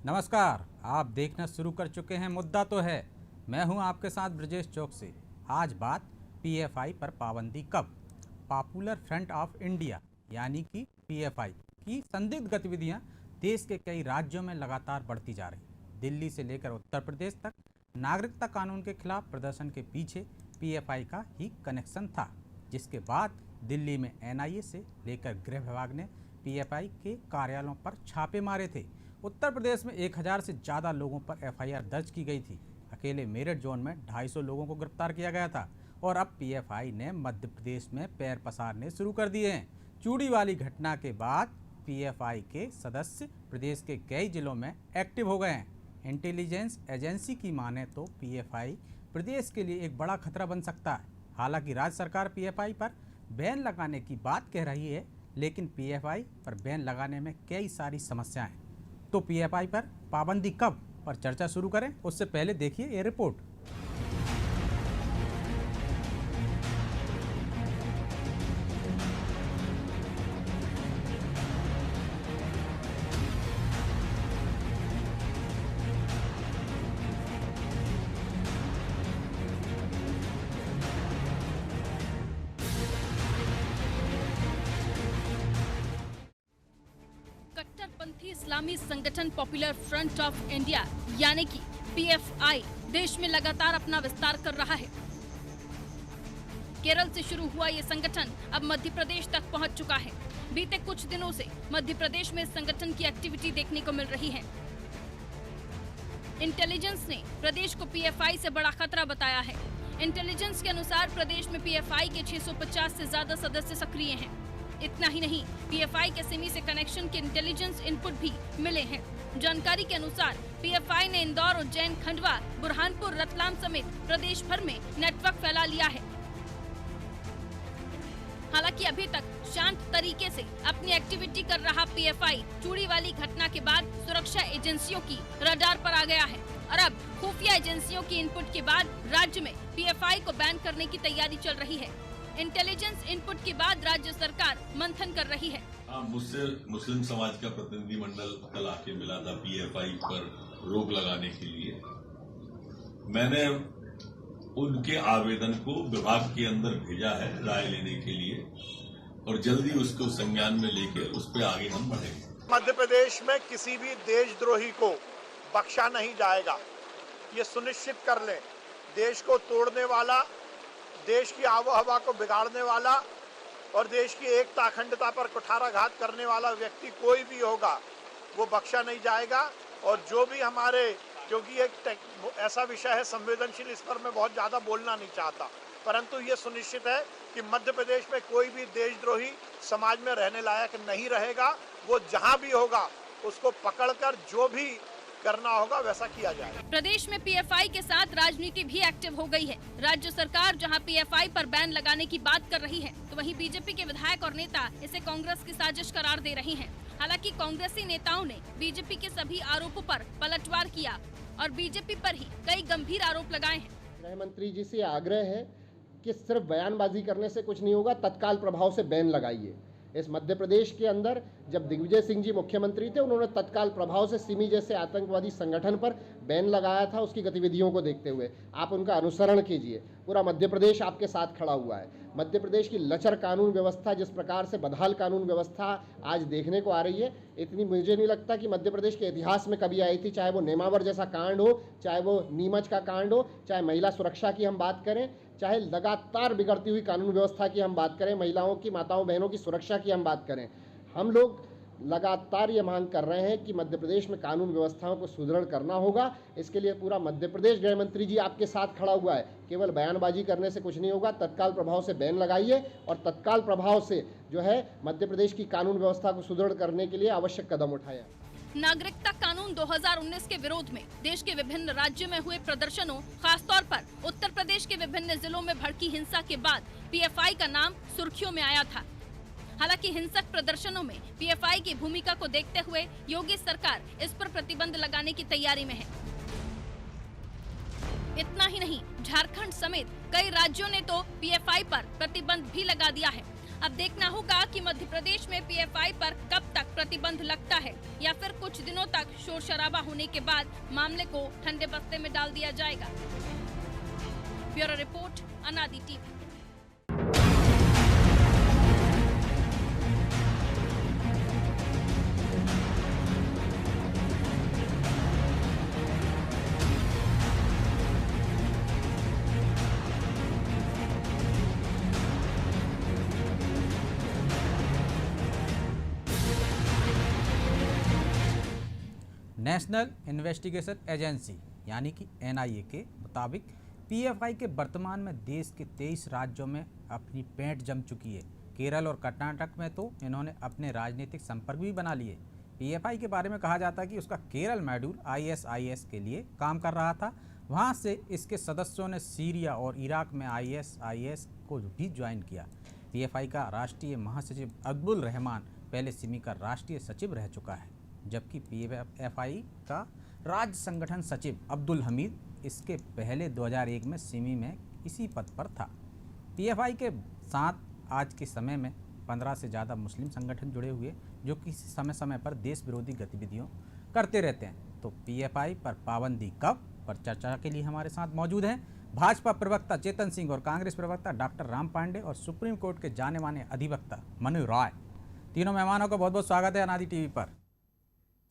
नमस्कार, आप देखना शुरू कर चुके हैं मुद्दा तो है। मैं हूं आपके साथ ब्रजेश चौक से। आज बात पीएफआई पर पाबंदी कब। पॉपुलर फ्रंट ऑफ इंडिया यानी कि पीएफआई की संदिग्ध गतिविधियां देश के कई राज्यों में लगातार बढ़ती जा रही। दिल्ली से लेकर उत्तर प्रदेश तक नागरिकता कानून के खिलाफ प्रदर्शन के पीछे पीएफआई का ही कनेक्शन था, जिसके बाद दिल्ली में एनआईए से लेकर गृह विभाग ने पीएफआई के कार्यालयों पर छापे मारे थे। उत्तर प्रदेश में 1000 से ज़्यादा लोगों पर एफआईआर दर्ज की गई थी। अकेले मेरठ जोन में 250 लोगों को गिरफ्तार किया गया था। और अब पीएफआई ने मध्य प्रदेश में पैर पसारने शुरू कर दिए हैं। चूड़ी वाली घटना के बाद पीएफआई के सदस्य प्रदेश के कई जिलों में एक्टिव हो गए हैं। इंटेलिजेंस एजेंसी की माने तो पीएफआई प्रदेश के लिए एक बड़ा खतरा बन सकता है। हालांकि राज्य सरकार पीएफआई पर बैन लगाने की बात कह रही है, लेकिन पीएफआई पर बैन लगाने में कई सारी समस्याएं हैं। तो पीएफआई पर पाबंदी कब पर चर्चा शुरू करें, उससे पहले देखिए ये रिपोर्ट। कट्टरपंथी इस्लामी संगठन पॉपुलर फ्रंट ऑफ इंडिया यानी कि पीएफआई देश में लगातार अपना विस्तार कर रहा है। केरल से शुरू हुआ ये संगठन अब मध्य प्रदेश तक पहुंच चुका है। बीते कुछ दिनों से मध्य प्रदेश में इस संगठन की एक्टिविटी देखने को मिल रही है। इंटेलिजेंस ने प्रदेश को पीएफआई से बड़ा खतरा बताया है। इंटेलिजेंस के अनुसार प्रदेश में पीएफआई के 650 से ज्यादा सदस्य सक्रिय हैं। इतना ही नहीं, पीएफआई के सिमी से कनेक्शन के इंटेलिजेंस इनपुट भी मिले हैं। जानकारी के अनुसार पीएफआई ने इंदौर, उज्जैन, खंडवा, बुरहानपुर, रतलाम समेत प्रदेश भर में नेटवर्क फैला लिया है। हालांकि अभी तक शांत तरीके से अपनी एक्टिविटी कर रहा पीएफआई चूड़ी वाली घटना के बाद सुरक्षा एजेंसियों की रडार पर आ गया है और अब खुफिया एजेंसियों की इनपुट के बाद राज्य में पीएफआई को बैन करने की तैयारी चल रही है। इंटेलिजेंस इनपुट के बाद राज्य सरकार मंथन कर रही है। मुझसे मुस्लिम समाज का प्रतिनिधिमंडल कल आके मिला था पीएफआई पर रोक लगाने के लिए। मैंने उनके आवेदन को विभाग के अंदर भेजा है राय लेने के लिए और जल्दी उसको संज्ञान में लेकर उस पर आगे हम बढ़ेंगे। मध्य प्रदेश में किसी भी देशद्रोही को बख्शा नहीं जाएगा, ये सुनिश्चित कर लें। देश को तोड़ने वाला, देश की आबोहवा को बिगाड़ने वाला और देश की एकता अखंडता पर कुठाराघात करने वाला व्यक्ति कोई भी होगा वो बख्शा नहीं जाएगा। और जो भी हमारे, क्योंकि एक ऐसा विषय है संवेदनशील, इस पर मैं बहुत ज़्यादा बोलना नहीं चाहता, परंतु ये सुनिश्चित है कि मध्य प्रदेश में कोई भी देशद्रोही समाज में रहने लायक नहीं रहेगा। वो जहाँ भी होगा उसको पकड़कर जो भी करना होगा वैसा किया जाए। प्रदेश में पीएफआई के साथ राजनीति भी एक्टिव हो गई है। राज्य सरकार जहां पीएफआई पर बैन लगाने की बात कर रही है, तो वहीं बीजेपी के विधायक और नेता इसे कांग्रेस की साजिश करार दे रही हैं। हालांकि कांग्रेसी नेताओं ने बीजेपी के सभी आरोपों पर पलटवार किया और बीजेपी पर ही कई गंभीर आरोप लगाए हैं। गृह मंत्री जी से आग्रह है कि सिर्फ बयानबाजी करने से कुछ नहीं होगा, तत्काल प्रभाव से बैन लगाइए। इस मध्य प्रदेश के अंदर जब दिग्विजय सिंह जी मुख्यमंत्री थे, उन्होंने तत्काल प्रभाव से सिमी जैसे आतंकवादी संगठन पर बैन लगाया था। उसकी गतिविधियों को देखते हुए आप उनका अनुसरण कीजिए। पूरा मध्य प्रदेश आपके साथ खड़ा हुआ है। मध्य प्रदेश की लचर कानून व्यवस्था, जिस प्रकार से बदहाल कानून व्यवस्था आज देखने को आ रही है, इतनी मुझे नहीं लगता कि मध्य प्रदेश के इतिहास में कभी आई थी। चाहे वो नेमावर जैसा कांड हो, चाहे वो नीमच का कांड हो, चाहे महिला सुरक्षा की हम बात करें, चाहे लगातार बिगड़ती हुई कानून व्यवस्था की हम बात करें, महिलाओं की, माताओं बहनों की सुरक्षा की हम बात करें। हम लोग लगातार ये मांग कर रहे हैं कि मध्य प्रदेश में कानून व्यवस्थाओं को सुदृढ़ करना होगा। इसके लिए पूरा मध्य प्रदेश गृह मंत्री जी आपके साथ खड़ा हुआ है। केवल बयानबाजी करने से कुछ नहीं होगा, तत्काल प्रभाव से बैन लगाइए और तत्काल प्रभाव से जो है मध्य प्रदेश की कानून व्यवस्था को सुदृढ़ करने के लिए आवश्यक कदम उठाएं। नागरिकता कानून 2019 के विरोध में देश के विभिन्न राज्यों में हुए प्रदर्शनों, खासतौर पर उत्तर प्रदेश के विभिन्न जिलों में भड़की हिंसा के बाद पीएफआई का नाम सुर्खियों में आया था। हालांकि हिंसक प्रदर्शनों में पीएफआई की भूमिका को देखते हुए योगी सरकार इस पर प्रतिबंध लगाने की तैयारी में है। इतना ही नहीं, झारखंड समेत कई राज्यों ने तो पीएफआई पर प्रतिबंध भी लगा दिया है। अब देखना होगा कि मध्य प्रदेश में पीएफआई पर कब तक प्रतिबंध लगता है या फिर कुछ दिनों तक शोर शराबा होने के बाद मामले को ठंडे बस्ते में डाल दिया जाएगा। ब्यूरो रिपोर्ट, अनादि टीवी। नेशनल इन्वेस्टिगेशन एजेंसी यानी कि एनआईए के मुताबिक पीएफआई के वर्तमान में देश के 23 राज्यों में अपनी पैंठ जम चुकी है। केरल और कर्नाटक में तो इन्होंने अपने राजनीतिक संपर्क भी बना लिए। पीएफआई के बारे में कहा जाता है कि उसका केरल मॉड्यूल आईएसआईएस के लिए काम कर रहा था। वहां से इसके सदस्यों ने सीरिया और इराक में आईएसआईएस को भी ज्वाइन किया। पीएफआई का राष्ट्रीय महासचिव अब्दुल रहमान पहले सिमी का राष्ट्रीय सचिव रह चुका है, जबकि पीएफआई का राज्य संगठन सचिव अब्दुल हमीद इसके पहले 2001 में सिमी में इसी पद पर था। पीएफआई के साथ आज के समय में 15 से ज़्यादा मुस्लिम संगठन जुड़े हुए जो किसी समय समय पर देश विरोधी गतिविधियों करते रहते हैं। तो पीएफआई पर पाबंदी कब पर चर्चा के लिए हमारे साथ मौजूद हैं भाजपा प्रवक्ता चेतन सिंह और कांग्रेस प्रवक्ता डॉक्टर राम पांडे और सुप्रीम कोर्ट के जाने माने अधिवक्ता मनु रॉय। तीनों मेहमानों का बहुत बहुत स्वागत है अनादि टीवी पर।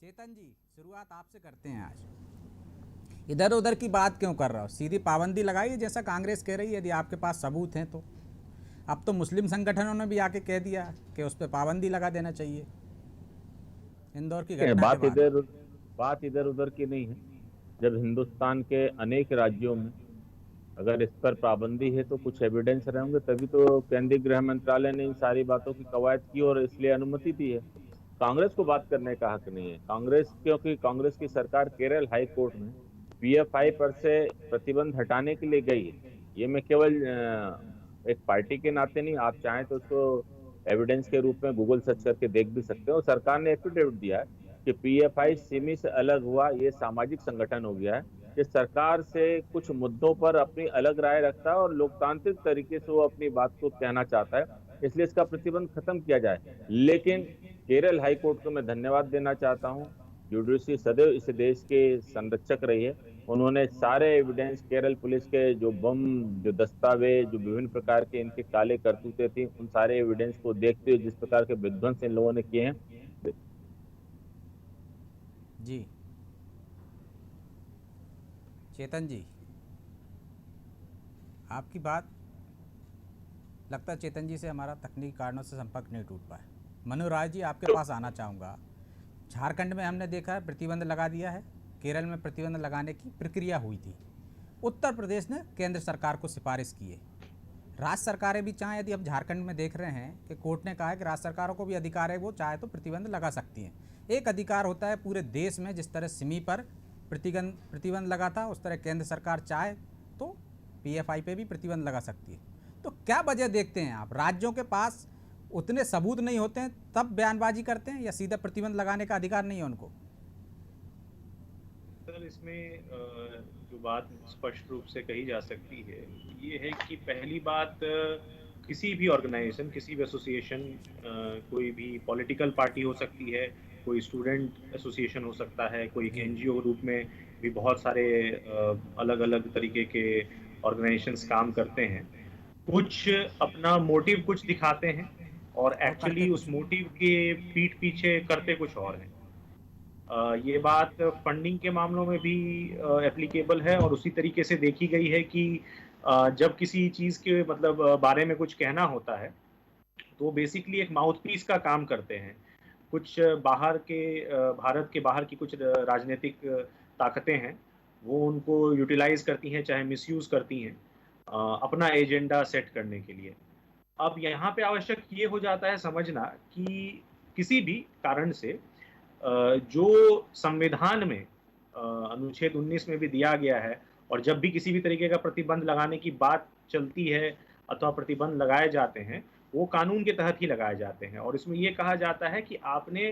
चेतन जी, शुरुआत आपसे करते हैं। आज इधर उधर की बात क्यों कर रहा हो, सीधी पाबंदी लगाइए जैसा कांग्रेस कह रही है, यदि आपके पास सबूत हैं तो। अब तो मुस्लिम संगठनों ने भी आके कह दिया कि उस पर पाबंदी लगा देना चाहिए। इंदौर की घटना बात इधर उधर की नहीं है। जब हिंदुस्तान के अनेक राज्यों में अगर इस पर पाबंदी है तो कुछ एविडेंस रहेंगे, तभी तो केंद्रीय गृह मंत्रालय ने इन सारी बातों की कवायद की और इसलिए अनुमति दी है। कांग्रेस को बात करने का हक नहीं है। कांग्रेस, क्योंकि कांग्रेस की सरकार केरल हाई कोर्ट में पीएफआई पर से प्रतिबंध हटाने के लिए गई है। ये मैं केवल एक पार्टी के नाते नहीं, आप चाहें तो उसको एविडेंस के रूप में गूगल सर्च करके देख भी सकते हो। सरकार ने एफिडेविट दिया है कि पीएफआई सिमी से अलग हुआ, ये सामाजिक संगठन हो गया है, ये सरकार से कुछ मुद्दों पर अपनी अलग राय रखता है और लोकतांत्रिक तरीके से वो अपनी बात को कहना चाहता है, इसलिए इसका प्रतिबंध खत्म किया जाए। लेकिन केरल हाई कोर्ट को मैं धन्यवाद देना चाहता हूं। जुडिशरी सदैव इस देश के संरक्षक रही है। उन्होंने सारे एविडेंस, केरल पुलिस के जो बम, जो दस्तावेज, जो विभिन्न प्रकार के इनके काले करतूते थी, उन सारे एविडेंस को देखते हुए जिस प्रकार के विध्वंस इन लोगों ने किए हैं। जी चेतन जी, आपकी बात लगता है चेतन जी से हमारा तकनीकी कारणों से संपर्क नहीं टूट पाया। मनु राय जी, आपके पास आना चाहूँगा। झारखंड में हमने देखा है प्रतिबंध लगा दिया है, केरल में प्रतिबंध लगाने की प्रक्रिया हुई थी, उत्तर प्रदेश ने केंद्र सरकार को सिफारिश की है। राज्य सरकारें भी चाहें, यदि हम झारखंड में देख रहे हैं कि कोर्ट ने कहा है कि राज्य सरकारों को भी अधिकार है, वो चाहे तो प्रतिबंध लगा सकती हैं। एक अधिकार होता है पूरे देश में, जिस तरह सिमी पर प्रतिबंध लगा था उस तरह केंद्र सरकार चाहे तो पीएफआई पे भी प्रतिबंध लगा सकती है। तो क्या वजह देखते हैं आप, राज्यों के पास उतने सबूत नहीं होते हैं तब बयानबाजी करते हैं, या सीधा प्रतिबंध लगाने का अधिकार नहीं है उनको? सर, इसमें जो बात स्पष्ट रूप से कही जा सकती है ये है कि पहली बात, किसी भी ऑर्गेनाइजेशन, किसी भी एसोसिएशन, कोई भी पॉलिटिकल पार्टी हो सकती है, कोई स्टूडेंट एसोसिएशन हो सकता है, कोई एनजीओ रूप में भी बहुत सारे अलग अलग तरीके के ऑर्गेनाइजेशंस काम करते हैं। कुछ अपना मोटिव कुछ दिखाते हैं और एक्चुअली उस मोटिव के पीठ पीछे करते कुछ और हैं। ये बात फंडिंग के मामलों में भी एप्लीकेबल है और उसी तरीके से देखी गई है कि जब किसी चीज़ के मतलब बारे में कुछ कहना होता है तो बेसिकली एक माउथपीस का काम करते हैं। कुछ बाहर के, भारत के बाहर की कुछ राजनीतिक ताकतें हैं, वो उनको यूटिलाइज करती हैं, चाहे मिसयूज़ करती हैं अपना एजेंडा सेट करने के लिए। अब यहाँ पे आवश्यक ये हो जाता है समझना कि किसी भी कारण से जो संविधान में अनुच्छेद 19 में भी दिया गया है, और जब भी किसी भी तरीके का प्रतिबंध लगाने की बात चलती है अथवा प्रतिबंध लगाए जाते हैं, वो कानून के तहत ही लगाए जाते हैं। और इसमें ये कहा जाता है कि आपने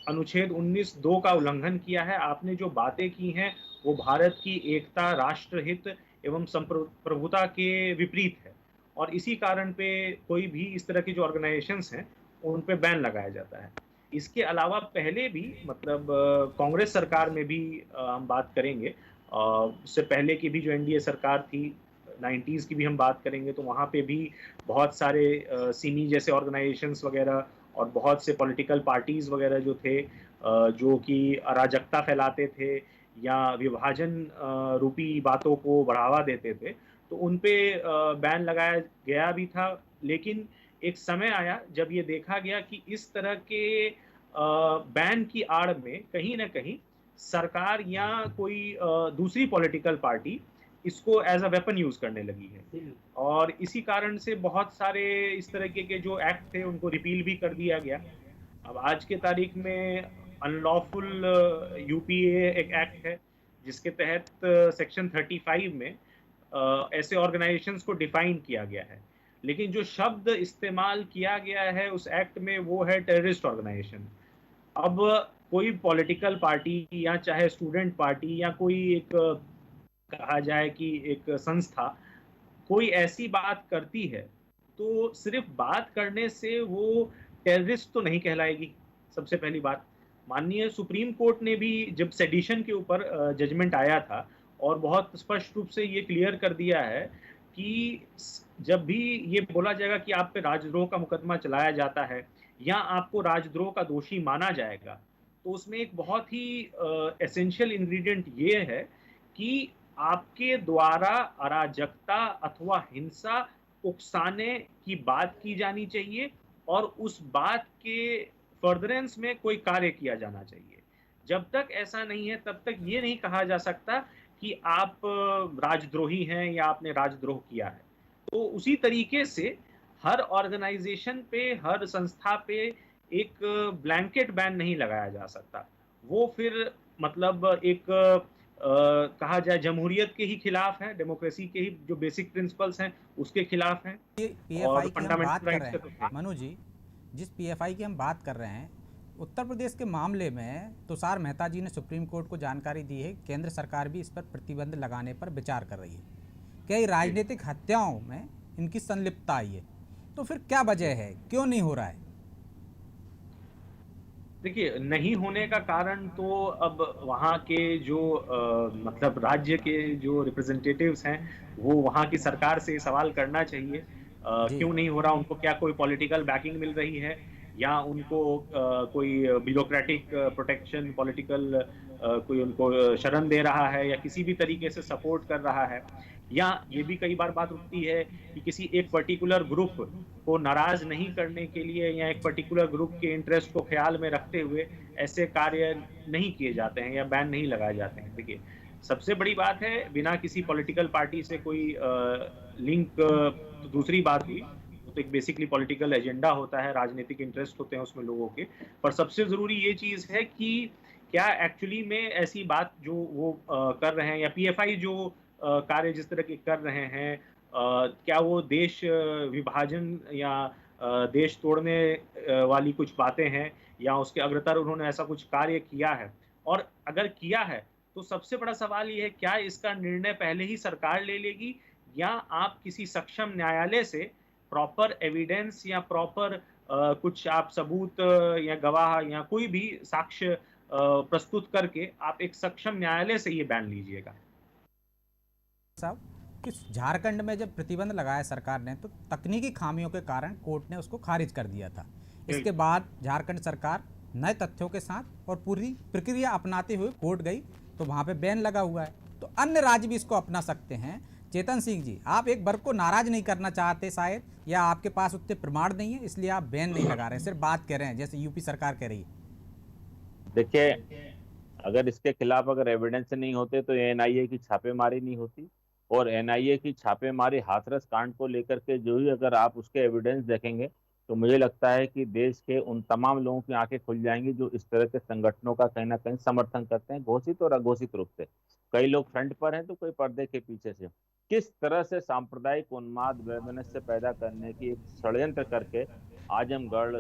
अनुच्छेद 19(2) का उल्लंघन किया है, आपने जो बातें की हैं वो भारत की एकता, राष्ट्रहित एवं संप्रभुता के विपरीत है। और इसी कारण पे कोई भी इस तरह की जो ऑर्गेनाइजेशंस हैं उन पे बैन लगाया जाता है। इसके अलावा पहले भी मतलब कांग्रेस सरकार में भी हम बात करेंगे, उससे पहले की भी जो एनडीए सरकार थी 90s की भी हम बात करेंगे, तो वहाँ पे भी बहुत सारे सिमी जैसे ऑर्गेनाइजेशंस वगैरह और बहुत से पॉलिटिकल पार्टीज वगैरह जो थे जो कि अराजकता फैलाते थे या विभाजन रूपी बातों को बढ़ावा देते थे, तो उन पे बैन लगाया गया भी था। लेकिन एक समय आया जब ये देखा गया कि इस तरह के बैन की आड़ में कहीं ना कहीं सरकार या कोई दूसरी पॉलिटिकल पार्टी इसको एज अ वेपन यूज करने लगी है, और इसी कारण से बहुत सारे इस तरह के जो एक्ट थे उनको रिपील भी कर दिया गया। अब आज के तारीख में अनलॉफुल यूपीए एक एक्ट है जिसके तहत सेक्शन 35 में ऐसे ऑर्गेनाइजेशंस को डिफाइन किया गया है, लेकिन जो शब्द इस्तेमाल किया गया है उस एक्ट में वो है टेररिस्ट ऑर्गेनाइजेशन। अब कोई पॉलिटिकल पार्टी या चाहे स्टूडेंट पार्टी या कोई एक कहा जाए कि एक संस्था कोई ऐसी बात करती है तो सिर्फ बात करने से वो टेररिस्ट तो नहीं कहलाएगी। सबसे पहली बात, माननीय सुप्रीम कोर्ट ने भी जब सेडिशन के ऊपर जजमेंट आया था और बहुत स्पष्ट रूप से ये क्लियर कर दिया है कि जब भी ये बोला जाएगा कि आप पे राजद्रोह का मुकदमा चलाया जाता है या आपको राजद्रोह का दोषी माना जाएगा, तो उसमें एक बहुत ही एसेंशियल इंग्रेडिएंट ये है कि आपके द्वारा अराजकता अथवा हिंसा उकसाने की बात की जानी चाहिए और उस बात के फर्दरेंस में कोई कार्य किया जाना चाहिए। जब तक ऐसा नहीं है तब तक ये नहीं कहा जा सकता कि आप राजद्रोही हैं या आपने राजद्रोह किया है। तो उसी तरीके से हर ऑर्गेनाइजेशन पे, हर संस्था पे एक ब्लैंकेट बैन नहीं लगाया जा सकता। वो फिर मतलब एक कहा जाए जमहूरियत के ही खिलाफ है, डेमोक्रेसी के ही जो बेसिक प्रिंसिपल्स हैं उसके खिलाफ हैं। पीएफआई की हम बात कर रहे हैं मनु जी, जिस पीएफआई की हम बात कर रहे हैं, उत्तर प्रदेश के मामले में तुषार मेहता जी ने सुप्रीम कोर्ट को जानकारी दी है, केंद्र सरकार भी इस पर प्रतिबंध लगाने पर विचार कर रही है। कई राजनीतिक हत्याओं में इनकी संलिप्तता आई है, तो फिर क्या वजह है, क्यों नहीं हो रहा है? देखिए, नहीं होने का कारण तो अब वहाँ के जो मतलब राज्य के जो रिप्रेजेंटेटिव्स हैं वो वहाँ की सरकार से सवाल करना चाहिए क्यों नहीं हो रहा। उनको क्या कोई पॉलिटिकल बैकिंग मिल रही है या उनको कोई ब्यूरोक्रेटिक प्रोटेक्शन, पॉलिटिकल कोई उनको शरण दे रहा है या किसी भी तरीके से सपोर्ट कर रहा है, या ये भी कई बार बात उठती है कि किसी एक पर्टिकुलर ग्रुप को नाराज नहीं करने के लिए या एक पर्टिकुलर ग्रुप के इंटरेस्ट को ख्याल में रखते हुए ऐसे कार्य नहीं किए जाते हैं या बैन नहीं लगाए जाते हैं। देखिए, सबसे बड़ी बात है बिना किसी पॉलिटिकल पार्टी से कोई लिंक, तो दूसरी बात हुई, तो एक बेसिकली पॉलिटिकल एजेंडा होता है, राजनीतिक इंटरेस्ट होते हैं उसमें लोगों के। पर सबसे जरूरी ये चीज है कि क्या एक्चुअली में ऐसी बात जो वो कर रहे हैं या पीएफआई जो कार्य जिस तरह के कर रहे हैं, क्या वो देश विभाजन या देश तोड़ने वाली कुछ बातें हैं या उसके अग्रतर उन्होंने ऐसा कुछ कार्य किया है, और अगर किया है तो सबसे बड़ा सवाल ये है क्या इसका निर्णय पहले ही सरकार ले लेगी या आप किसी सक्षम न्यायालय से प्रॉपर एविडेंस या प्रॉपर कुछ आप सबूत या गवाह या कोई भी साक्ष्य प्रस्तुत करके आप एक सक्षम न्यायालय से ये बैन लीजिएगा। साहब, कि झारखंड में जब प्रतिबंध लगाया सरकार ने तो तकनीकी खामियों के कारण कोर्ट ने उसको खारिज कर दिया था। इसके बाद झारखंड सरकार नए तथ्यों के साथ और पूरी प्रक्रिया अपनाते हुए कोर्ट गई तो वहाँ पे बैन लगा हुआ है, तो अन्य राज्य भी इसको अपना सकते हैं। चेतन सिंह जी, आप एक वर्ग को नाराज नहीं करना चाहते शायद, या आपके पास उतने प्रमाण नहीं है इसलिए आप बैन नहीं लगा रहे हैं, सिर्फ बात कर रहे हैं जैसे यूपी सरकार कह रही है? देखिए, अगर इसके खिलाफ अगर एविडेंस नहीं होते तो एनआईए की छापेमारी नहीं होती, और एनआईए की छापेमारी हाथरस कांड को लेकर के जो ही अगर आप उसके एविडेंस देखेंगे तो मुझे लगता है कि देश के उन तमाम लोगों की आंखें खुल जाएंगी जो इस तरह के संगठनों का कहीं ना कहीं समर्थन करते हैं, घोषित और अघोषित रूप से। कई लोग फ्रंट पर हैं तो कोई पर्दे के पीछे से। किस तरह से सांप्रदायिक उन्माद वैमनस्य पैदा करने की एक षड्यंत्र करके आजमगढ़,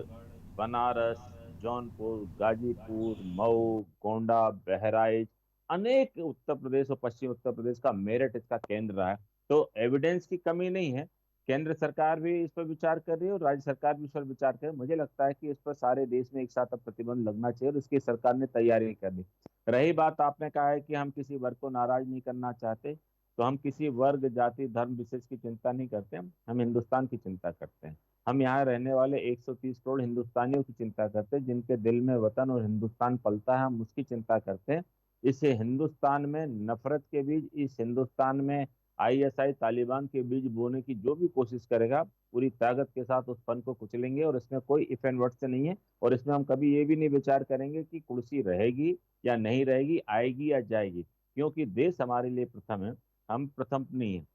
बनारस, जौनपुर, गाजीपुर, मऊ, गोंडा, बहराइच, अनेक उत्तर प्रदेश और पश्चिम उत्तर प्रदेश का मेरठ इसका केंद्र रहा है। तो एविडेंस की कमी नहीं है, केंद्र सरकार भी इस पर विचार कर रही है और राज्य सरकार भी इस पर विचार कर रही है। मुझे लगता है कि इस पर सारे देश में एक साथ अब प्रतिबंध लगना चाहिए और इसकी सरकार ने तैयारी कर ली। रही बात, आपने कहा है कि हम किसी वर्ग को नाराज नहीं करना चाहते, तो हम किसी वर्ग, जाति, धर्म विशेष की चिंता नहीं करते, हम हिंदुस्तान की चिंता करते हैं। हम यहाँ रहने वाले 130 करोड़ हिंदुस्तानियों की चिंता करते हैं, जिनके दिल में वतन और हिंदुस्तान पलता है, हम उसकी चिंता करते हैं। इस हिंदुस्तान में नफरत के बीज, इस हिंदुस्तान में आईएसआई तालिबान के बीज बोने की जो भी कोशिश करेगा, पूरी ताकत के साथ उस फन को कुचलेंगे और इसमें कोई इफ एंड वर्ड से नहीं है। और इसमें हम कभी ये भी नहीं विचार करेंगे कि कुर्सी रहेगी या नहीं रहेगी, आएगी या जाएगी, क्योंकि देश हमारे लिए प्रथम है, हम प्रथम नहीं है।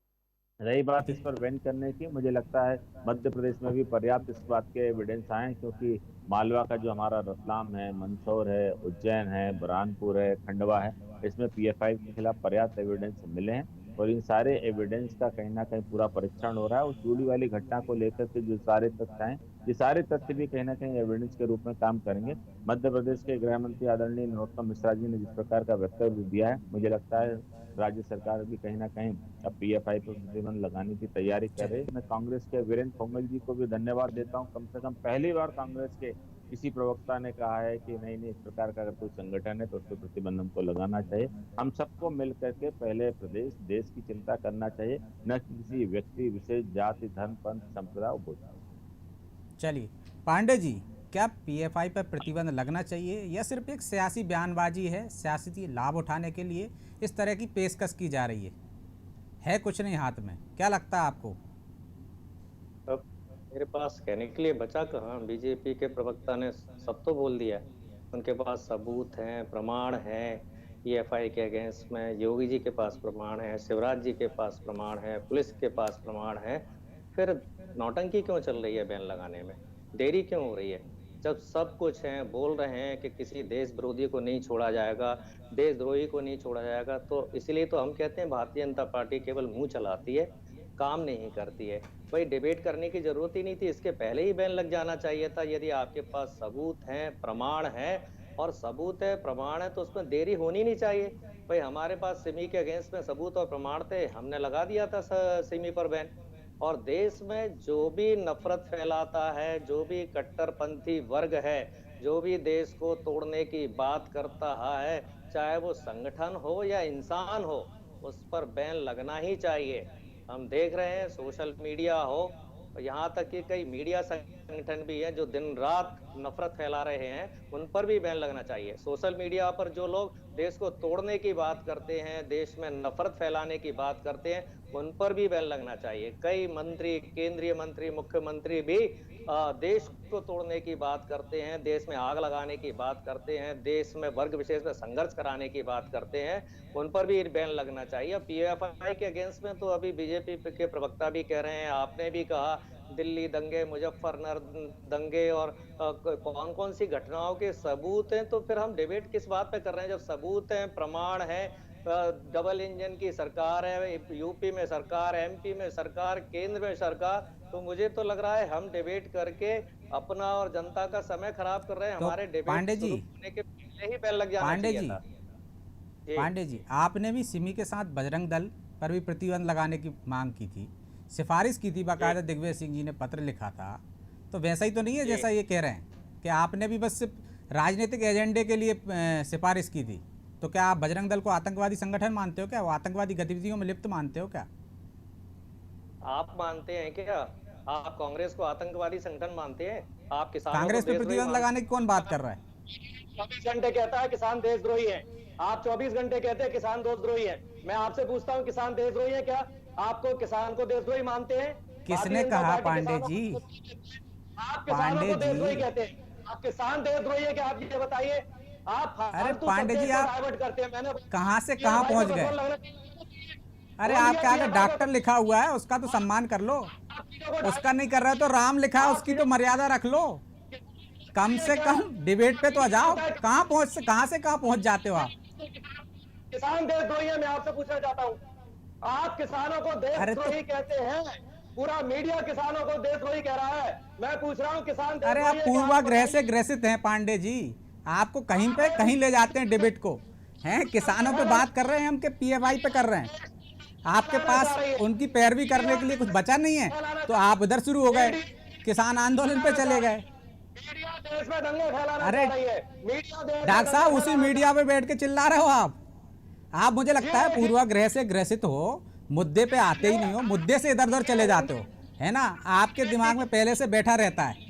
रही बात इस पर बैन करने की, मुझे लगता है मध्य प्रदेश में भी पर्याप्त इस बात के एविडेंस आए, क्योंकि मालवा का जो हमारा रतलाम है, मंदसौर है, उज्जैन है, बुरहानपुर है, खंडवा है, इसमें पीएफआई के खिलाफ पर्याप्त एविडेंस मिले हैं और इन सारे एविडेंस का कहीं ना कहीं पूरा परीक्षण हो रहा है। उस जूड़ी वाली घटना को लेकर के जो सारे तथ्य हैं, ये सारे तथ्य भी कहीं ना कहीं एविडेंस के रूप में काम करेंगे। मध्य प्रदेश के गृह मंत्री आदरणीय नरोत्तम मिश्रा जी ने जिस प्रकार का वक्तव्य दिया है, मुझे लगता है राज्य सरकार भी कहीं ना कहीं अब पीएफआई पर प्रतिबंध लगाने की तैयारी कर रही है। मैं कांग्रेस के वीरेंद्र फंगल जी को भी धन्यवाद देता हूँ। कम से कम पहली बार कांग्रेस के किसी प्रवक्ता ने कहा है कि नहीं नहीं, इस प्रकार का अगर कोई संगठन है तो उस पर प्रतिबंध हमको लगाना चाहिए। हम सबको मिल करके पहले प्रदेश, देश की चिंता करना चाहिए, न किसी व्यक्ति विशेष, जाति, धर्म, पंथ, संप्रदाय, उपभोक्ता। चलिए पांडे जी, क्या पीएफआई पर प्रतिबंध लगना चाहिए या सिर्फ एक सियासी बयानबाजी है, सियासी लाभ उठाने के लिए इस तरह की पेशकश की जा रही है कुछ नहीं हाथ में? क्या लगता है आपको? अब मेरे पास कहने के लिए बचा कहाँ, बीजेपी के प्रवक्ता ने सब तो बोल दिया। उनके पास सबूत हैं, प्रमाण हैं, पीएफआई के अगेंस्ट में योगी जी के पास प्रमाण है, शिवराज जी के पास प्रमाण है, पुलिस के पास प्रमाण है। फिर नौटंकी क्यों चल रही है बैन लगाने में? देरी क्यों हो रही है? जब सब कुछ है, बोल रहे हैं कि किसी देश विरोधी को नहीं छोड़ा जाएगा, देशद्रोही को नहीं छोड़ा जाएगा, तो इसलिए तो हम कहते हैं भारतीय जनता पार्टी केवल मुंह चलाती है, काम नहीं करती है। भाई डिबेट करने की जरूरत ही नहीं थी, इसके पहले ही बैन लग जाना चाहिए था। यदि आपके पास सबूत हैं, प्रमाण है और सबूत है, प्रमाण है, तो उसमें देरी होनी नहीं चाहिए। भाई हमारे पास सिमी के अगेंस्ट में सबूत और प्रमाण थे, हमने लगा दिया था सिमी पर बैन। और देश में जो भी नफरत फैलाता है, जो भी कट्टरपंथी वर्ग है, जो भी देश को तोड़ने की बात करता है, चाहे वो संगठन हो या इंसान हो, उस पर बैन लगना ही चाहिए। हम देख रहे हैं सोशल मीडिया हो, यहाँ तक कि कई मीडिया संगठन भी हैं जो दिन रात नफरत फैला रहे हैं, उन पर भी बैन लगना चाहिए। सोशल मीडिया पर जो लोग देश को तोड़ने की बात करते हैं, देश में नफरत फैलाने की बात करते हैं, उन पर भी बैन लगना चाहिए। कई मंत्री, केंद्रीय मंत्री, मुख्यमंत्री भी देश को तोड़ने की बात करते हैं, देश में आग लगाने की बात करते हैं, देश में वर्ग विशेष में संघर्ष कराने की बात करते हैं, उन पर भी बैन लगना चाहिए। पीएफआई के अगेंस्ट में तो अभी बीजेपी के प्रवक्ता भी कह रहे हैं, आपने भी कहा, दिल्ली दंगे, मुजफ्फरनगर दंगे और कौन कौन सी घटनाओं के सबूत हैं, तो फिर हम डिबेट किस बात पे कर रहे हैं? जब सबूत हैं, प्रमाण है, डबल इंजन की सरकार है, यूपी में सरकार, एमपी में सरकार, केंद्र में सरकार, तो मुझे तो लग रहा है हम डिबेट करके अपना और जनता का समय खराब कर रहे हैं। तो हमारे डिबेट पांडे जी, होने के पहले ही बैन लग जाना चाहिए था। पांडे जी, आपने भी सिमी के साथ बजरंग दल पर भी प्रतिबंध लगाने की मांग की थी, सिफारिश की थी, बाकायदा दिग्विजय सिंह जी ने पत्र लिखा था। तो वैसा ही तो नहीं है जैसा ये कह रहे हैं कि आपने भी बस सिर्फ राजनीतिक एजेंडे के लिए सिफारिश की थी? तो क्या आप बजरंग दल को आतंकवादी संगठन मानते हो क्या? वो आतंकवादी गतिविधियों में लिप्त मानते हो क्या? आप मानते हैं क्या? आप कांग्रेस को आतंकवादी संगठन मानते हैं? आप किसानों कांग्रेस पे प्रतिबंध लगाने की कौन बात कर रहा है? 24 घंटे कहता है किसान देशद्रोही है, आप 24 घंटे कहते हैं किसान देशद्रोही है। मैं आपसे पूछता हूँ, किसान देशद्रोही है क्या? आपको किसान को देशद्रोही मानते हैं? किसने कहा पांडे जी? आप किसानों को देशद्रोही कहते हैं, आप किसान देशद्रोही है क्या? आप ये बताइए। आप अरे पांडे जी, आप डाइवर्ट करते हैं। मैंने कहां से कहां पहुंच गए? अरे आपके आगे डॉक्टर लिखा हुआ है, उसका तो सम्मान कर लो। उसका नहीं कर रहा है तो राम लिखा है, उसकी तो मर्यादा रख लो। कम से कम डिबेट पे तो आ जाओ। कहां से कहां पहुंच जाते हो आप? किसान देशद्रोही है, मैं आपसे पूछना चाहता हूँ। आप किसानों को देशद्रोही कहते हैं, पूरा मीडिया किसानों को देशद्रोही कह रहा है। मैं पूछ रहा हूँ किसान, अरे आप पूर्वाग्रह से ग्रसित हैं पांडे जी, आपको कहीं पे कहीं ले जाते हैं डिबेट को। हैं किसानों पे बात कर रहे हैं हम कि पीएफआई पे कर रहे हैं? आपके पास उनकी पैरवी करने के लिए कुछ बचा नहीं है, तो आप इधर शुरू हो गए, किसान आंदोलन पे चले गए। मीडिया देश में दंगे फैलाना अरे चाह रही है। मीडिया देश में डॉक्टर साहब दंगे उसी फैलाना मीडिया पे बैठ के चिल्ला रहे हो आप मुझे लगता है पूर्वाग्रह से ग्रसित हो, मुद्दे पे आते ही नहीं हो, मुद्दे से इधर उधर चले जाते हो, है ना। आपके दिमाग में पहले से बैठा रहता है।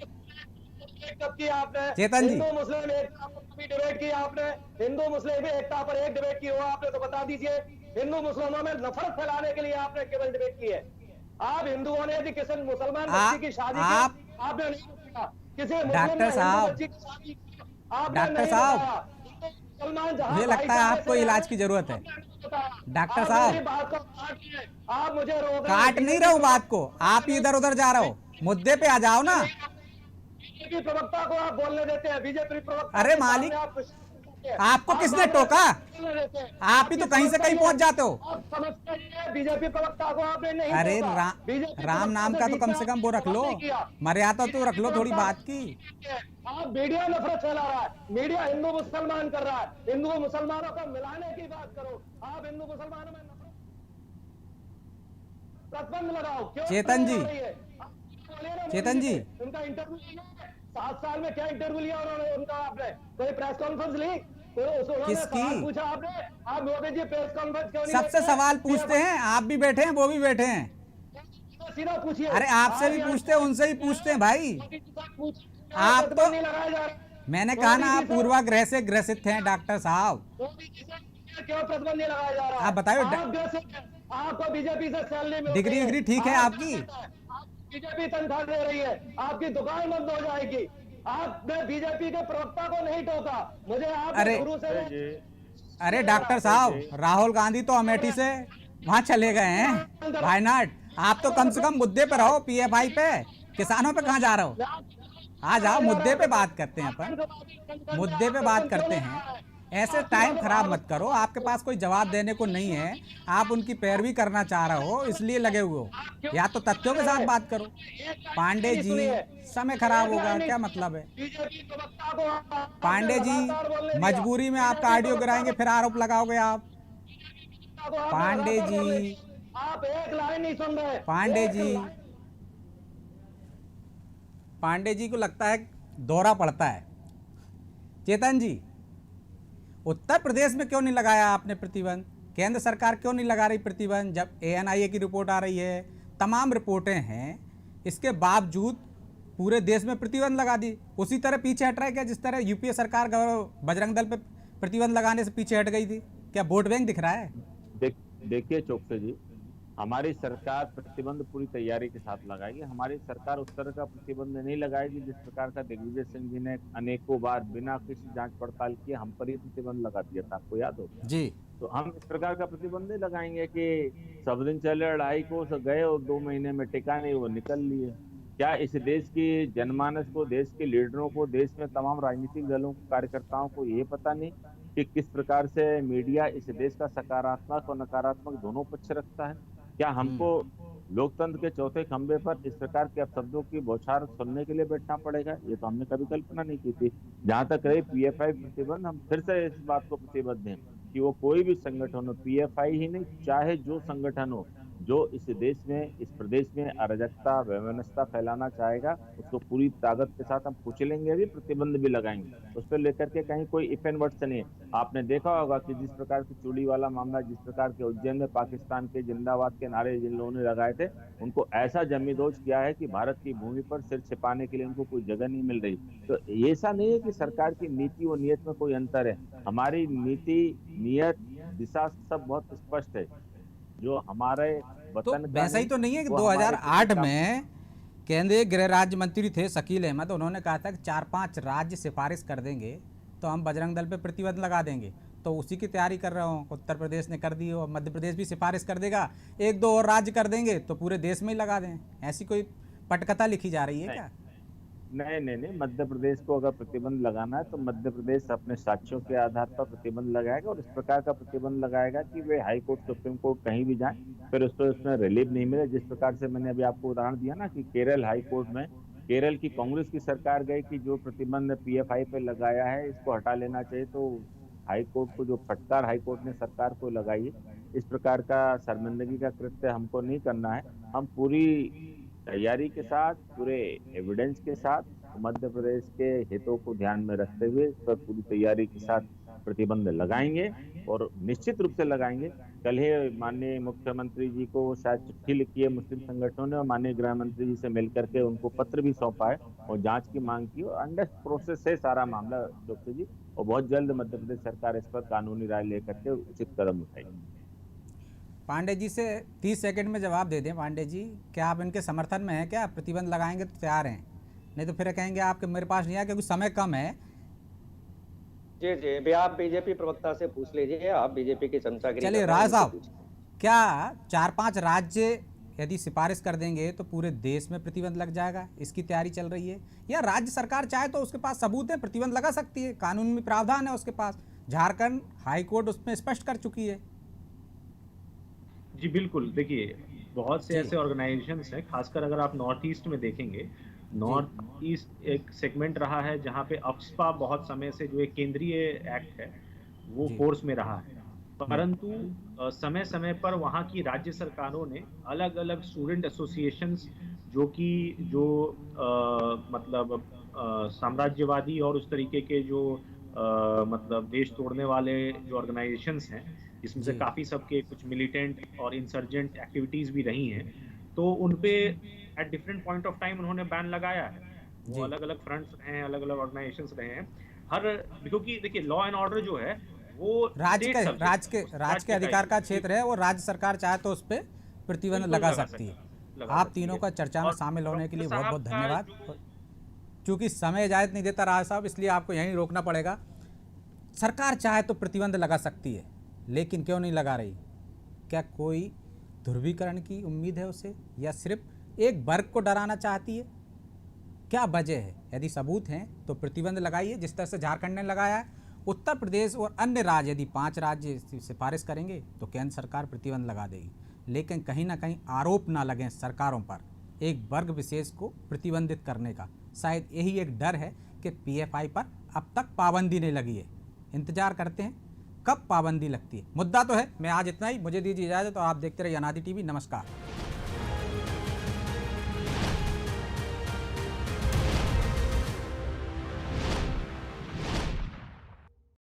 कब की आपने चेतन जी, हिंदू मुस्लिम एकता पर कभी डिबेट की आपने? हिंदू मुस्लिम एकता पर एक डिबेट की हो आपने तो बता दीजिए। हिंदू मुसलमानों में नफरत फैलाने के लिए आपने केवल डिबेट की है। आप हिंदुओं ने यदि किसी मुसलमान बच्ची की शादी की, आपने नहीं रोका। किसी मुस्लिम डॉक्टर साहब, बच्ची की शादी की, आपने डॉक्टर नहीं साहब, रोका। मुसलमान जहां मुझे लगता है भाईचारे आपको से इलाज की जरूरत है। डॉक्टर आप साहब, मेरी बात को काट रहे हैं। आप मुझे रोक रहे हैं। काट नहीं रहे हो बात को, आप ही इधर उधर जा रहे हो, मुद्दे पे आ जाओ ना। बीजेपी प्रवक्ता को आप बोलने देते हैं, बीजेपी प्रवक्ता अरे के मालिक, सामने आप कुछ करते हैं। आपको आप किसने सामने टोका? बोलने देते हैं। आप ही तो कहीं से कहीं पहुंच जाते हो। आप समझते हैं बीजेपी प्रवक्ता को आपने नहीं अरे टोका। बीजेपी राम प्रवक्ता नाम का तो बीच कम में से कम वो रख लो, नहीं किया। मर्यादा तो रख लो थोड़ी बात की। आप मीडिया नफरत फैला रहा है, मीडिया हिंदू मुसलमान कर रहा है। हिंदू मुसलमानों को मिलाने की बात करो। आप हिंदू मुसलमानों में नफरत प्रतिबंध लगाओ। क्यों चेतन जी, हो रही है? आप बोलिए ना, चेतन जी, उनका इंटरव्यू लिया 7 साल में, क्या इंटरव्यू लिया उन्होंने? उनका आपने कोई प्रेस कॉन्फ्रेंस ली? उन्होंने किसकी? सवाल पूछा आपने? आप मोदी जी प्रेस कॉन्फ्रेंस क्यों नहीं सबसे लेते? सवाल पूछते हैं, आप भी बैठे हैं, वो भी बैठे हैं। सीधा पूछिए। अरे आपसे भी पूछते हैं, उनसे ही पूछते हैं भाई। आप तो, नहीं लगाया जा रहा। मैंने कहा ना, आप पूर्वाग्रह से ग्रसित हैं डॉक्टर साहब। क्यों प्रतिबंध नहीं लगाया जा रहा? आप बताइए। आप ग्रसित हैं। आपको बीजेपी से सैलरी मिल डिग्री विग्री ठीक है आपकी? बीजेपी तनख्वाह दे रही है, आपकी दुकान बंद हो जाएगी। आपने बीजेपी के प्रवक्ता को नहीं टोका। मुझे आप शुरू से अरे डॉक्टर साहब, राहुल गांधी तो अमेठी से वहां चले गए हैं, वायनाड। आप तो कम से कम मुद्दे पे रहो, पीएफआई पे। किसानों पे कहाँ जा रहे हो? आ जाओ, मुद्दे पे बात करते हैं अपन, मुद्दे पे बात करते हैं। ऐसे टाइम खराब मत करो, आपके पास कोई जवाब देने को नहीं है, आप उनकी पैरवी करना चाह रहे हो इसलिए लगे हुए हो। या तो तथ्यों के साथ बात करो। पांडे जी, समय खराब होगा, क्या मतलब है? पांडे जी, मजबूरी में आपका ऑडियो गिराएंगे, फिर आरोप लगाओगे आप। पांडे जी, आप एक लाइन नहीं सुन रहे। पांडे जी, पांडे जी को लगता है दौरा पड़ता है। चेतन जी, उत्तर प्रदेश में क्यों नहीं लगाया आपने प्रतिबंध? केंद्र सरकार क्यों नहीं लगा रही प्रतिबंध? जब ANIA की रिपोर्ट आ रही है, तमाम रिपोर्टें हैं, इसके बावजूद पूरे देश में प्रतिबंध लगा दी। उसी तरह पीछे हट रहा है क्या, जिस तरह यूपीए सरकार बजरंग दल पे प्रतिबंध लगाने से पीछे हट गई थी? क्या वोट बैंक दिख रहा है? देखिए चौकसे जी, हमारी सरकार प्रतिबंध पूरी तैयारी के साथ लगाएगी। हमारी सरकार उस तरह का प्रतिबंध नहीं लगाएगी जिस प्रकार का दिग्विजय सिंह जी ने अनेकों बार बिना किसी जांच पड़ताल किए हम पर ही प्रतिबंध लगा दिया था, आपको याद होगा जी। तो हम इस प्रकार का प्रतिबंध नहीं लगाएंगे कि सब दिन चले लड़ाई को गए और 2 महीने में टिका नहीं, वो निकल लिए। क्या इस देश की जनमानस को, देश के लीडरों को, देश में तमाम राजनीतिक दलों को, कार्यकर्ताओं को ये पता नहीं कि किस प्रकार से मीडिया इस देश का सकारात्मक और नकारात्मक दोनों पक्ष रखता है? क्या हमको लोकतंत्र के चौथे खंबे पर इस प्रकार के अपशब्दों की बौछार सुनने के लिए बैठना पड़ेगा? ये तो हमने कभी कल्पना नहीं की थी। जहां तक रही PFI प्रतिबंध, हम फिर से इस बात को प्रतिबद्ध हैं कि वो कोई भी संगठन हो, PFI ही नहीं, चाहे जो संगठन हो, जो इस देश में, इस प्रदेश में अराजकता, वैमनस्यता फैलाना चाहेगा, उसको पूरी ताकत के साथ हम कुचलेंगे भी, प्रतिबंध भी लगाएंगे। उस पर लेकर के कहीं कोई इफ एंड बट्स नहीं है। आपने देखा होगा कि जिस प्रकार की चूड़ी वाला मामला, जिस प्रकार के उज्जैन में पाकिस्तान के जिंदाबाद के नारे जिन लोगों ने लगाए थे, उनको ऐसा जमींदोज किया है कि भारत की भूमि पर सिर छिपाने के लिए उनको कोई जगह नहीं मिल रही। तो ऐसा नहीं है कि सरकार की नीति और नियत में कोई अंतर है। हमारी नीति, नियत, दिशा सब बहुत स्पष्ट है। जो हमारे तो वैसा ही तो नहीं है कि 2008 में केंद्रीय गृह राज्य मंत्री थे शकील अहमद, उन्होंने कहा था कि 4-5 राज्य सिफारिश कर देंगे तो हम बजरंग दल पे प्रतिबंध लगा देंगे। तो उसी की तैयारी कर रहे हो। उत्तर प्रदेश ने कर दी हो, मध्य प्रदेश भी सिफारिश कर देगा, 1-2 और राज्य कर देंगे तो पूरे देश में ही लगा दें। ऐसी कोई पटकथा लिखी जा रही है क्या? नहीं, मध्य प्रदेश को अगर प्रतिबंध लगाना है तो मध्य प्रदेश अपने साक्ष्यों के आधार पर प्रतिबंध लगाएगा और इस प्रकार का प्रतिबंध लगाएगा कि वे हाई कोर्ट, सुप्रीम कोर्ट कहीं भी जाएं, फिर उसमें रिलीफ नहीं मिले। जिस प्रकार से मैंने अभी आपको उदाहरण दिया ना कि केरल हाई कोर्ट में, केरल की कांग्रेस की सरकार गई कि जो प्रतिबंध PFI पे लगाया है इसको हटा लेना चाहिए, तो हाई कोर्ट को जो फटकार हाई कोर्ट ने सरकार को लगाई है, इस प्रकार का शर्मिंदगी का कृत्य हमको नहीं करना है। हम पूरी तैयारी के साथ, पूरे एविडेंस के साथ, मध्य प्रदेश के हितों को ध्यान में रखते हुए इस पर पूरी तैयारी के साथ प्रतिबंध लगाएंगे और निश्चित रूप से लगाएंगे। कल ही माननीय मुख्यमंत्री जी को शायद चिट्ठी लिखी है मुस्लिम संगठनों ने और माननीय गृह मंत्री जी से मिलकर के उनको पत्र भी सौंपा है और जांच की मांग की और अंडर प्रोसेस है सारा मामला चौकसी जी, और बहुत जल्द मध्य प्रदेश सरकार इस पर कानूनी राय लेकर के उचित कदम उठाएगी। पांडे जी से 30 सेकंड में जवाब दे दें। पांडे जी, क्या आप इनके समर्थन में हैं? क्या प्रतिबंध लगाएंगे तो तैयार हैं, नहीं तो फिर कहेंगे आपके मेरे पास नहीं आया क्योंकि समय कम है। जी जी, भी आप बीजेपी प्रवक्ता से पूछ लीजिए, आप बीजेपी की चमचागिरी। चलिए राय साहब, क्या 4-5 राज्य यदि सिफारिश कर देंगे तो पूरे देश में प्रतिबंध लग जाएगा? इसकी तैयारी चल रही है, या राज्य सरकार चाहे तो उसके पास सबूत है, प्रतिबंध लगा सकती है, कानून में प्रावधान है उसके पास। झारखंड हाईकोर्ट उसमें स्पष्ट कर चुकी है। जी बिल्कुल, देखिए बहुत से ऐसे ऑर्गेनाइजेशंस हैं, खासकर अगर आप नॉर्थ ईस्ट में देखेंगे, नॉर्थ ईस्ट एक सेगमेंट रहा है जहाँ पे अफ्स्पा बहुत समय से जो एक केंद्रीय एक्ट है वो फोर्स में रहा है, परंतु समय समय पर वहाँ की राज्य सरकारों ने अलग अलग स्टूडेंट एसोसिएशंस जो मतलब साम्राज्यवादी और उस तरीके के जो मतलब देश तोड़ने वाले जो ऑर्गेनाइजेशंस हैं, जिसमें से काफी सबके कुछ मिलिटेंट और इंसर्जेंट एक्टिविटीज भी रही हैं, तो उनपे at different point of time उन्होंने बैन लगाया है। वो अलग अलग फ्रंट्स रहे हैं, अलग अलग ऑर्गेनाइजेशंस रहे हैं, क्योंकि देखिए लॉ एंड ऑर्डर जो है वो राज्य के अधिकार का क्षेत्र है, वो राज्य सरकार चाहे तो उस पर प्रतिबंध लगा सकती है। आप तीनों का चर्चा में शामिल होने के लिए बहुत बहुत धन्यवाद। क्योंकि समय इजाजत नहीं देता राज साहब, इसलिए आपको यहीं रोकना पड़ेगा। सरकार चाहे तो प्रतिबंध लगा सकती है, लेकिन क्यों नहीं लगा रही? क्या कोई ध्रुवीकरण की उम्मीद है उसे, या सिर्फ एक वर्ग को डराना चाहती है? क्या वजह है? यदि सबूत हैं तो प्रतिबंध लगाइए, जिस तरह से झारखंड ने लगाया है। उत्तर प्रदेश और अन्य राज्य, यदि 5 राज्य सिफारिश करेंगे तो केंद्र सरकार प्रतिबंध लगा देगी, लेकिन कहीं ना कहीं आरोप ना लगें सरकारों पर एक वर्ग विशेष को प्रतिबंधित करने का। शायद यही एक डर है कि पीएफआई पर अब तक पाबंदी नहीं लगी है। इंतजार करते हैं कब पाबंदी लगती है। मुद्दा तो है। मैं आज इतना ही, मुझे दीजिए इजाज़त और आप देखते रहिए अनादि टीवी। नमस्कार।